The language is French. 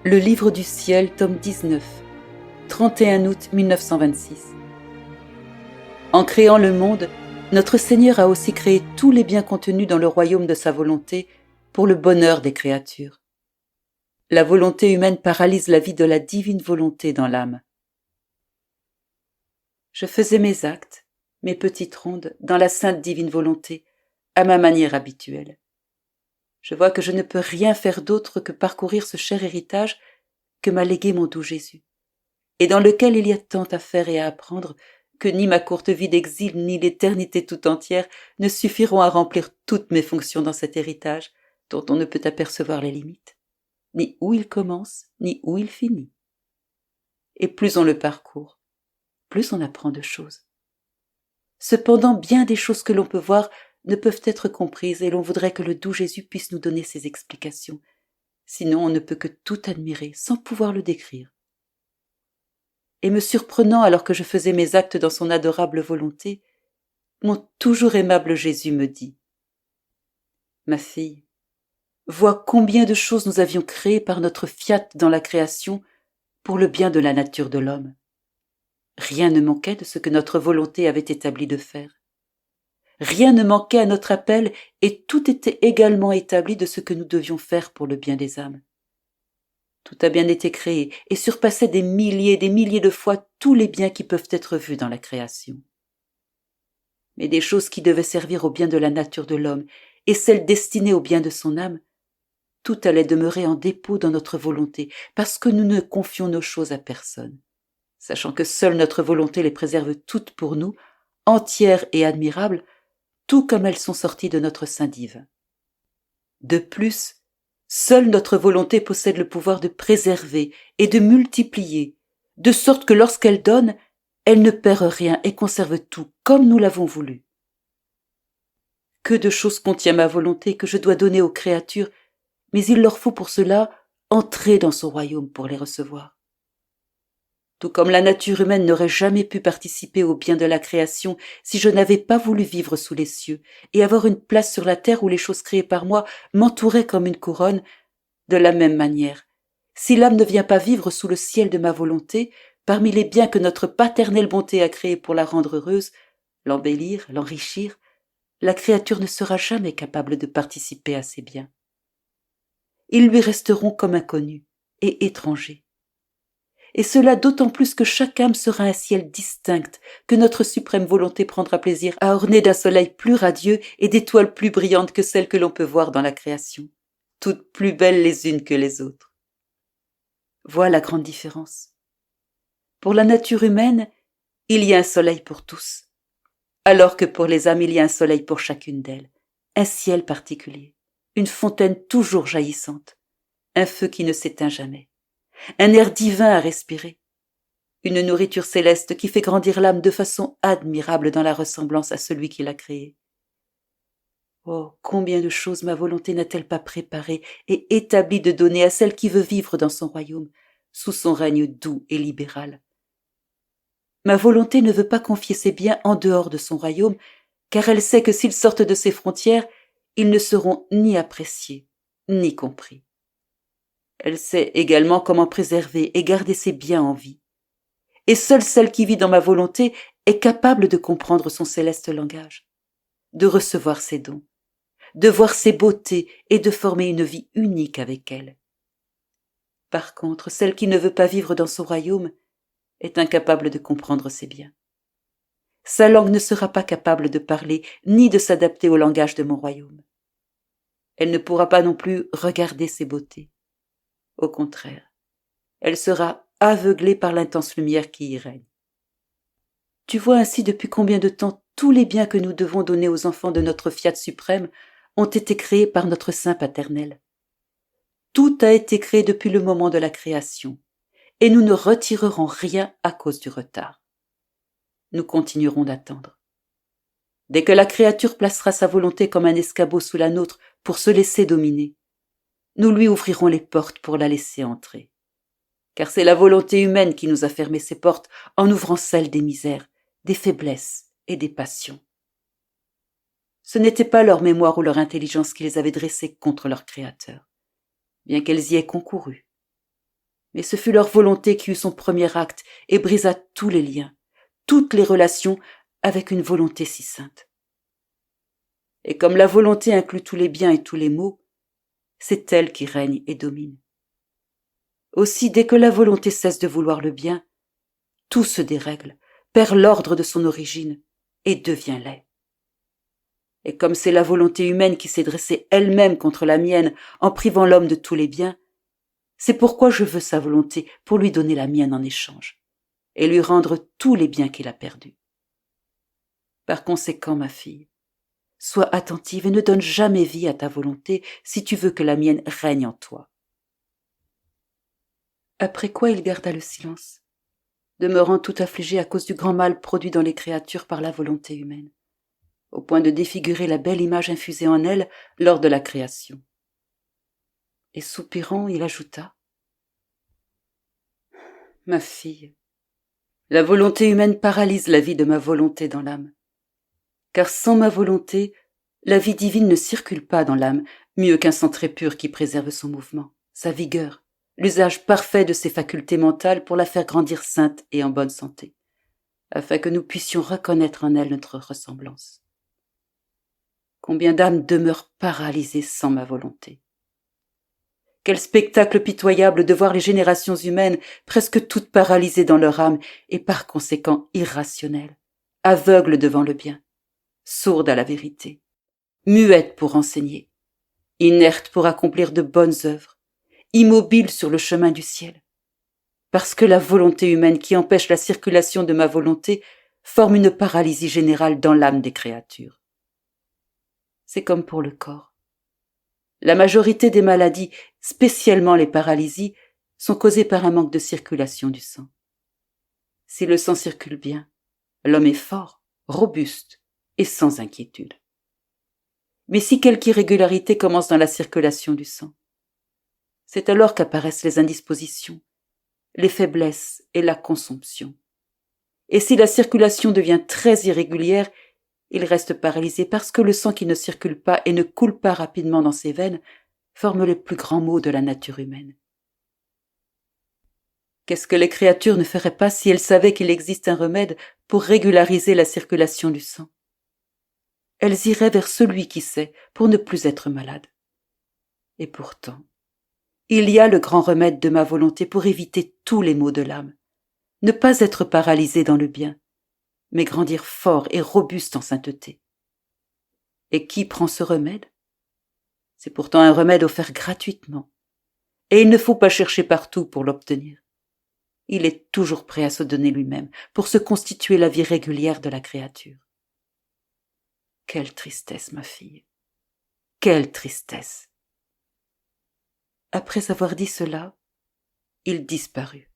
Le Livre du Ciel, tome 19, 31 août 1926. En créant le monde, notre Seigneur a aussi créé tous les biens contenus dans le royaume de sa volonté pour le bonheur des créatures. La volonté humaine paralyse la vie de la divine volonté dans l'âme. Je faisais mes actes, mes petites rondes, dans la sainte divine volonté, à ma manière habituelle. Je vois que je ne peux rien faire d'autre que parcourir ce cher héritage que m'a légué mon doux Jésus, et dans lequel il y a tant à faire et à apprendre que ni ma courte vie d'exil ni l'éternité tout entière ne suffiront à remplir toutes mes fonctions dans cet héritage dont on ne peut apercevoir les limites, ni où il commence, ni où il finit. Et plus on le parcourt, plus on apprend de choses. Cependant, bien des choses que l'on peut voir ne peuvent être comprises et l'on voudrait que le doux Jésus puisse nous donner ses explications. Sinon, on ne peut que tout admirer sans pouvoir le décrire. Et me surprenant alors que je faisais mes actes dans son adorable volonté, mon toujours aimable Jésus me dit : « Ma fille, vois combien de choses nous avions créées par notre fiat dans la création pour le bien de la nature de l'homme. Rien ne manquait de ce que notre volonté avait établi de faire. Rien ne manquait à notre appel et tout était également établi de ce que nous devions faire pour le bien des âmes. Tout a bien été créé et surpassait des milliers de fois tous les biens qui peuvent être vus dans la création. Mais des choses qui devaient servir au bien de la nature de l'homme et celles destinées au bien de son âme, tout allait demeurer en dépôt dans notre volonté parce que nous ne confions nos choses à personne, sachant que seule notre volonté les préserve toutes pour nous, entières et admirables, tout comme elles sont sorties de notre sein divin. De plus, seule notre volonté possède le pouvoir de préserver et de multiplier, de sorte que lorsqu'elle donne, elle ne perd rien et conserve tout comme nous l'avons voulu. Que de choses contient ma volonté que je dois donner aux créatures, mais il leur faut pour cela entrer dans son royaume pour les recevoir. Tout comme la nature humaine n'aurait jamais pu participer au bien de la création si je n'avais pas voulu vivre sous les cieux et avoir une place sur la terre où les choses créées par moi m'entouraient comme une couronne, de la même manière, si l'âme ne vient pas vivre sous le ciel de ma volonté, parmi les biens que notre paternelle bonté a créés pour la rendre heureuse, l'embellir, l'enrichir, la créature ne sera jamais capable de participer à ces biens. Ils lui resteront comme inconnus et étrangers. Et cela d'autant plus que chaque âme sera un ciel distinct, que notre suprême volonté prendra plaisir à orner d'un soleil plus radieux et d'étoiles plus brillantes que celles que l'on peut voir dans la création, toutes plus belles les unes que les autres. Voilà la grande différence. Pour la nature humaine, il y a un soleil pour tous, alors que pour les âmes, il y a un soleil pour chacune d'elles, un ciel particulier, une fontaine toujours jaillissante, un feu qui ne s'éteint jamais, un air divin à respirer, une nourriture céleste qui fait grandir l'âme de façon admirable dans la ressemblance à celui qui l'a créée. Oh, combien de choses ma volonté n'a-t-elle pas préparées et établies de donner à celle qui veut vivre dans son royaume, sous son règne doux et libéral. Ma volonté ne veut pas confier ses biens en dehors de son royaume, car elle sait que s'ils sortent de ses frontières, ils ne seront ni appréciés, ni compris. Elle sait également comment préserver et garder ses biens en vie. Et seule celle qui vit dans ma volonté est capable de comprendre son céleste langage, de recevoir ses dons, de voir ses beautés et de former une vie unique avec elle. Par contre, celle qui ne veut pas vivre dans son royaume est incapable de comprendre ses biens. Sa langue ne sera pas capable de parler ni de s'adapter au langage de mon royaume. Elle ne pourra pas non plus regarder ses beautés. Au contraire, elle sera aveuglée par l'intense lumière qui y règne. Tu vois ainsi depuis combien de temps tous les biens que nous devons donner aux enfants de notre fiat suprême ont été créés par notre Saint paternel. Tout a été créé depuis le moment de la création, et nous ne retirerons rien à cause du retard. Nous continuerons d'attendre. Dès que la créature placera sa volonté comme un escabeau sous la nôtre pour se laisser dominer, nous lui ouvrirons les portes pour la laisser entrer. Car c'est la volonté humaine qui nous a fermé ses portes en ouvrant celles des misères, des faiblesses et des passions. Ce n'était pas leur mémoire ou leur intelligence qui les avait dressées contre leur Créateur, bien qu'elles y aient concouru. Mais ce fut leur volonté qui eut son premier acte et brisa tous les liens, toutes les relations avec une volonté si sainte. Et comme la volonté inclut tous les biens et tous les maux, c'est elle qui règne et domine. Aussi, dès que la volonté cesse de vouloir le bien, tout se dérègle, perd l'ordre de son origine et devient laid. Et comme c'est la volonté humaine qui s'est dressée elle-même contre la mienne en privant l'homme de tous les biens, c'est pourquoi je veux sa volonté pour lui donner la mienne en échange et lui rendre tous les biens qu'il a perdus. Par conséquent, ma fille, sois attentive et ne donne jamais vie à ta volonté si tu veux que la mienne règne en toi. Après quoi il garda le silence, demeurant tout affligé à cause du grand mal produit dans les créatures par la volonté humaine, au point de défigurer la belle image infusée en elles lors de la création. Et soupirant, il ajouta : « Ma fille, la volonté humaine paralyse la vie de ma volonté dans l'âme. Car sans ma volonté, la vie divine ne circule pas dans l'âme, mieux qu'un sang très pur qui préserve son mouvement, sa vigueur, l'usage parfait de ses facultés mentales pour la faire grandir sainte et en bonne santé, afin que nous puissions reconnaître en elle notre ressemblance. Combien d'âmes demeurent paralysées sans ma volonté. Quel spectacle pitoyable de voir les générations humaines presque toutes paralysées dans leur âme et par conséquent irrationnelles, aveugles devant le bien, sourdes à la vérité, muettes pour enseigner, inertes pour accomplir de bonnes œuvres, immobiles sur le chemin du ciel. Parce que la volonté humaine qui empêche la circulation de ma volonté forme une paralysie générale dans l'âme des créatures. C'est comme pour le corps. La majorité des maladies, spécialement les paralysies, sont causées par un manque de circulation du sang. Si le sang circule bien, l'homme est fort, robuste et sans inquiétude. Mais si quelque irrégularité commence dans la circulation du sang, c'est alors qu'apparaissent les indispositions, les faiblesses et la consomption. Et si la circulation devient très irrégulière, il reste paralysé parce que le sang qui ne circule pas et ne coule pas rapidement dans ses veines forme les plus grands maux de la nature humaine. Qu'est-ce que les créatures ne feraient pas si elles savaient qu'il existe un remède pour régulariser la circulation du sang ? Elles iraient vers celui qui sait pour ne plus être malades. Et pourtant, il y a le grand remède de ma volonté pour éviter tous les maux de l'âme, ne pas être paralysé dans le bien, mais grandir fort et robuste en sainteté. Et qui prend ce remède ? C'est pourtant un remède offert gratuitement, et il ne faut pas chercher partout pour l'obtenir. Il est toujours prêt à se donner lui-même pour se constituer la vie régulière de la créature. Quelle tristesse, ma fille, quelle tristesse ! Après avoir dit cela, il disparut.